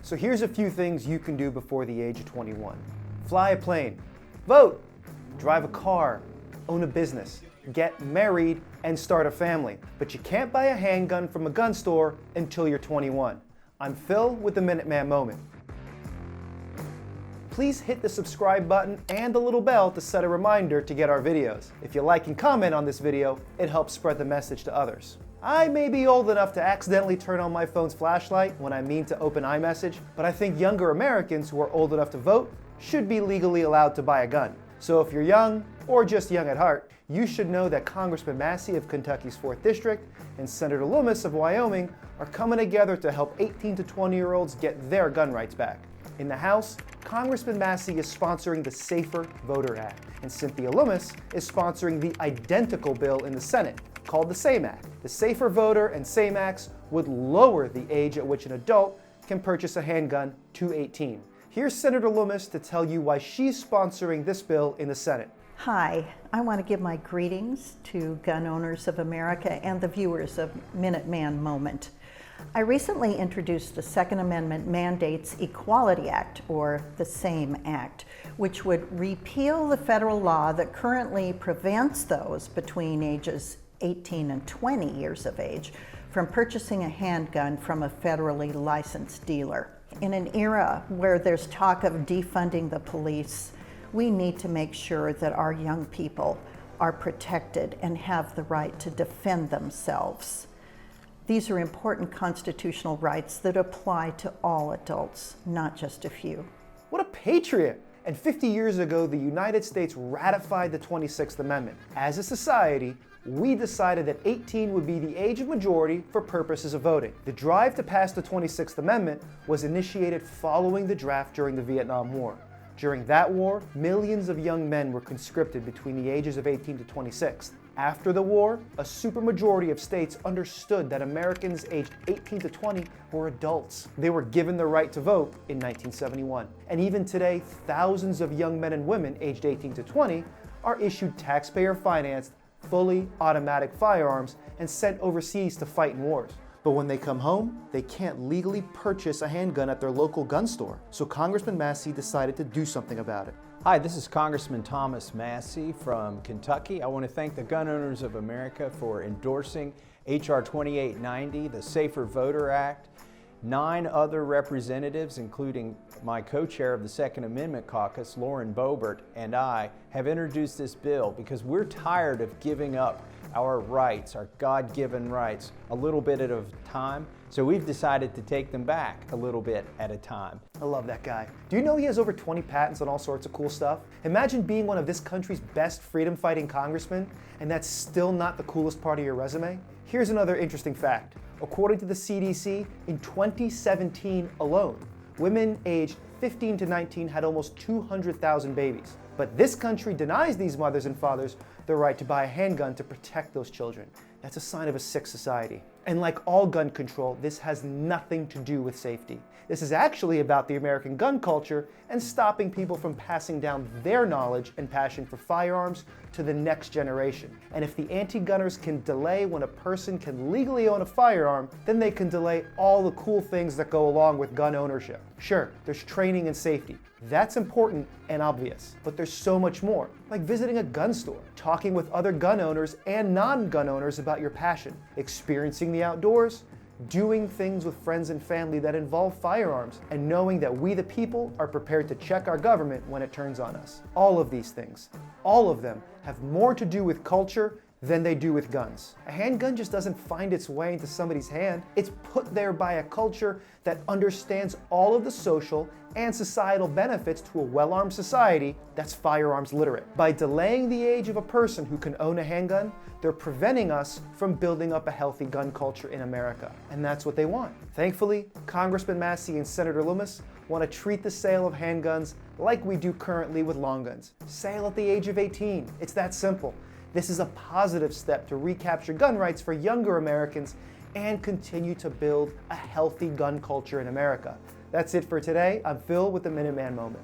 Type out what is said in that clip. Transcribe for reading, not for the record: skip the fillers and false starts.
So here's a few things you can do before the age of 21. Fly a plane, vote, drive a car, own a business, get married, and start a family. But you can't buy a handgun from a gun store until you're 21. I'm Phil with the Minuteman Moment. Please hit the subscribe button and the little bell to set a reminder to get our videos. If you like and comment on this video, it helps spread the message to others. I may be old enough to accidentally turn on my phone's flashlight when I mean to open iMessage, but I think younger Americans who are old enough to vote should be legally allowed to buy a gun. So if you're young, or just young at heart, you should know that Congressman Massey of Kentucky's 4th District and Senator Loomis of Wyoming are coming together to help 18 to 20-year-olds get their gun rights back. In the House, Congressman Massey is sponsoring the Safer Voter Act, and Cynthia Loomis is sponsoring the identical bill in the Senate, called the SAME Act. The Safer Voter and SAME Acts would lower the age at which an adult can purchase a handgun to 18. Here's Senator Loomis to tell you why she's sponsoring this bill in the Senate. Hi, I want to give my greetings to gun owners of America and the viewers of Minuteman Moment. I recently introduced the Second Amendment Mandates Equality Act, or the SAME Act, which would repeal the federal law that currently prevents those between ages 18 and 20 years of age from purchasing a handgun from a federally licensed dealer. In an era where there's talk of defunding the police, we need to make sure that our young people are protected and have the right to defend themselves. These are important constitutional rights that apply to all adults, not just a few. What a patriot! And 50 years ago, the United States ratified the 26th Amendment. As a society, we decided that 18 would be the age of majority for purposes of voting. The drive to pass the 26th Amendment was initiated following the draft during the Vietnam War. During that war, millions of young men were conscripted between the ages of 18 to 26. After the war, a supermajority of states understood that Americans aged 18 to 20 were adults. They were given the right to vote in 1971. And even today, thousands of young men and women aged 18 to 20 are issued taxpayer-financed, fully automatic firearms and sent overseas to fight in wars. But when they come home, they can't legally purchase a handgun at their local gun store. So Congressman Massey decided to do something about it. Hi, this is Congressman Thomas Massey from Kentucky. I want to thank the gun owners of America for endorsing H.R. 2890, the Safer Voter Act. 9 other representatives, including my co-chair of the Second Amendment Caucus, Lauren Boebert, and I, have introduced this bill because we're tired of giving up our rights, our God-given rights, a little bit at a time. So we've decided to take them back a little bit at a time. I love that guy. Do you know he has over 20 patents on all sorts of cool stuff? Imagine being one of this country's best freedom-fighting congressmen, and that's still not the coolest part of your resume? Here's another interesting fact. According to the CDC, in 2017 alone, women aged 15 to 19 had almost 200,000 babies. But this country denies these mothers and fathers the right to buy a handgun to protect those children. That's a sign of a sick society. And like all gun control, this has nothing to do with safety. This is actually about the American gun culture and stopping people from passing down their knowledge and passion for firearms to the next generation. And if the anti-gunners can delay when a person can legally own a firearm, then they can delay all the cool things that go along with gun ownership. Sure, there's training and safety. That's important and obvious, but there's so much more, like visiting a gun store, talking with other gun owners and non-gun owners about your passion, experiencing the outdoors, doing things with friends and family that involve firearms, and knowing that we the people are prepared to check our government when it turns on us. All of these things, all of them, have more to do with culture than they do with guns. A handgun just doesn't find its way into somebody's hand. It's put there by a culture that understands all of the social and societal benefits to a well-armed society that's firearms literate. By delaying the age of a person who can own a handgun, they're preventing us from building up a healthy gun culture in America. And that's what they want. Thankfully, Congressman Massey and Senator Loomis want to treat the sale of handguns like we do currently with long guns. Sale at the age of 18. It's that simple. This is a positive step to recapture gun rights for younger Americans and continue to build a healthy gun culture in America. That's it for today. I'm Phil with the Minuteman Moment.